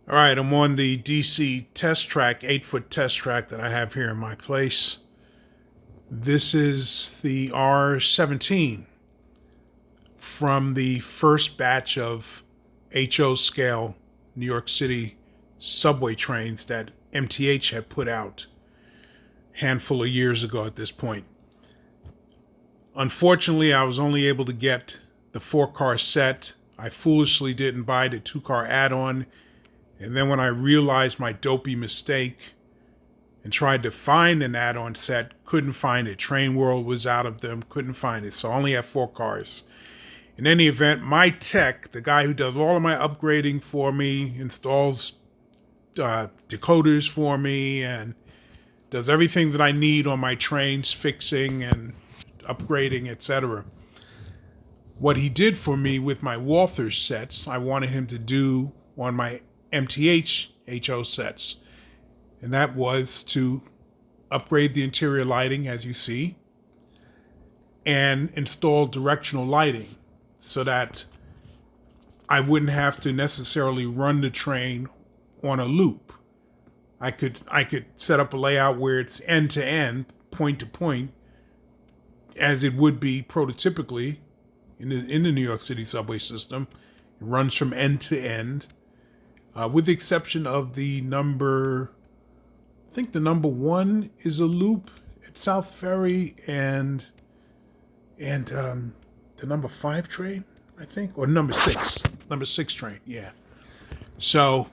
All right, I'm on the DC test track, 8-foot test track that I have here in my place. This is the R17 from the first batch of HO scale New York City subway trains that MTH had put out a handful of years ago at this point. Unfortunately, I was only able to get the 4-car set. I foolishly didn't buy the 2-car add-on. And then when I realized my dopey mistake and tried to find an add-on set, couldn't find it. Train World was out of them, couldn't find it. So I only have 4 cars. In any event, my tech, the guy who does all of my upgrading for me, installs decoders for me, and does everything that I need on my trains, fixing and upgrading, etc. What he did for me with my Walther sets, I wanted him to do on my MTH HO sets, and that was to upgrade the interior lighting, as you see, and install directional lighting so that I wouldn't have to necessarily run the train on a loop. I could set up a layout where it's end to end, point to point, as it would be prototypically in the New York City subway system. It runs from end to end. With the exception of the number, I think the number 1 is a loop at South Ferry, and the number 5 train, I think, or number 6 train, yeah. So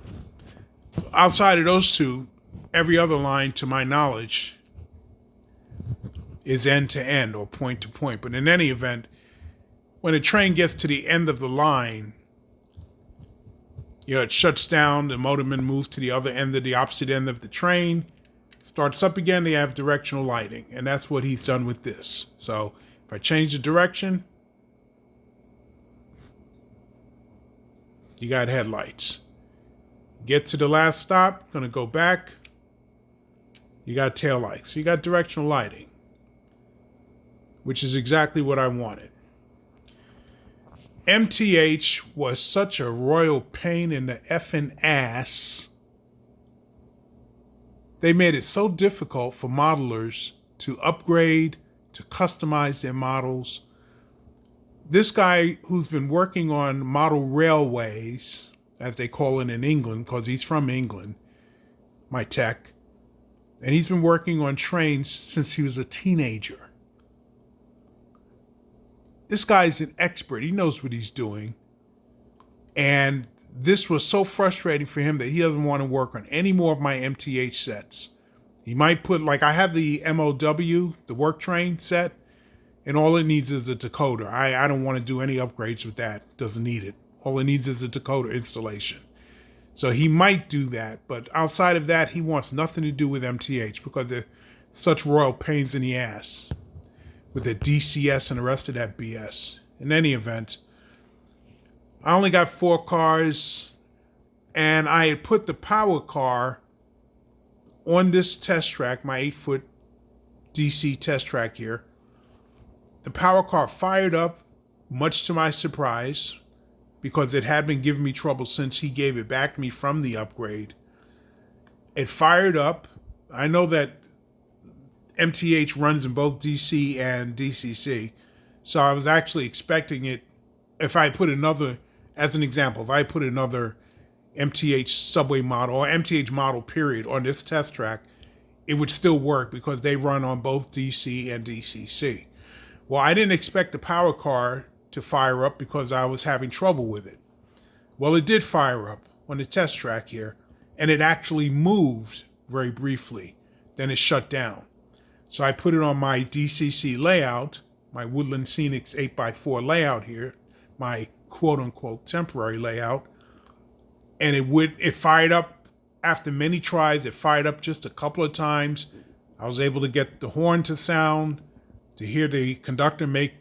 outside of those two, every other line, to my knowledge, is end to end or point to point. But in any event, when a train gets to the end of the line, it shuts down, the motorman moves to the other end of the opposite end of the train, starts up again, they have directional lighting. And that's what he's done with this. So if I change the direction, you got headlights. Get to the last stop, gonna go back, you got tail lights. So you got directional lighting, which is exactly what I wanted. MTH was such a royal pain in the effing ass. They made it so difficult for modelers to upgrade, to customize their models. This guy who's been working on model railways, as they call it in England, because he's from England, my tech, and he's been working on trains since he was a teenager. This guy's an expert. He knows what he's doing. And this was so frustrating for him that he doesn't want to work on any more of my MTH sets. He might put, like, I have the MOW, the work train set, and all it needs is a decoder. I don't want to do any upgrades with that. Doesn't need it. All it needs is a decoder installation. So he might do that. But outside of that, he wants nothing to do with MTH because they're such royal pains in the ass with the DCS and the rest of that BS. In any event, I only got 4 cars, and I had put the power car on this test track, my 8-foot DC test track here. The power car fired up, much to my surprise, because it had been giving me trouble since he gave it back to me from the upgrade. It fired up. I know that MTH runs in both DC and DCC. So I was actually expecting it, if I put another, as an example, if I put another MTH subway model or MTH model period on this test track, it would still work because they run on both DC and DCC. Well, I didn't expect the power car to fire up because I was having trouble with it. Well, it did fire up on the test track here, and it actually moved very briefly. Then it shut down. So I put it on my DCC layout, my Woodland Scenics 8x4 layout here, my quote-unquote temporary layout, and it fired up after many tries. It fired up just a couple of times. I was able to get the horn to sound, to hear the conductor make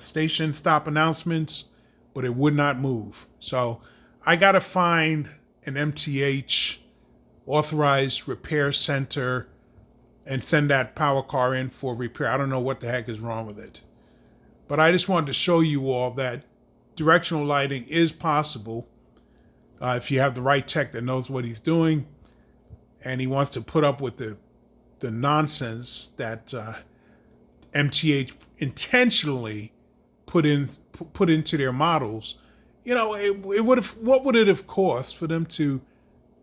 station stop announcements, but it would not move. So I got to find an MTH authorized repair center and send that power car in for repair. I don't know what the heck is wrong with it. But I just wanted to show you all that directional lighting is possible. If you have the right tech that knows what he's doing, and he wants to put up with the nonsense that MTH intentionally put into their models, it would have. What would it have cost for them to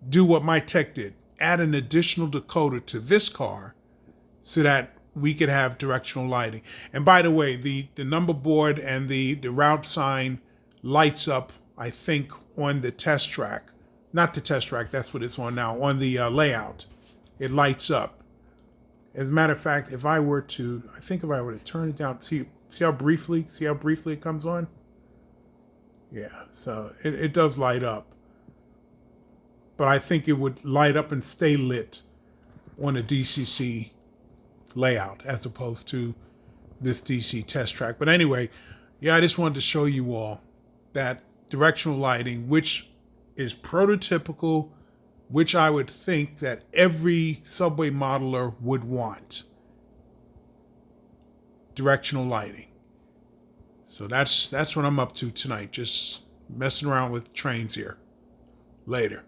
do what my tech did? Add an additional decoder to this car so that we could have directional lighting. And by the way, the number board and the route sign lights up, I think, on the test track. Not the test track, that's what it's on now. On the layout, it lights up. As a matter of fact, if I were to turn it down, see how briefly it comes on? Yeah, so it does light up. But I think it would light up and stay lit on a DCC layout as opposed to this DC test track. But anyway, yeah, I just wanted to show you all that directional lighting, which is prototypical, which I would think that every subway modeler would want. Directional lighting. So that's what I'm up to tonight, just messing around with trains here. Later.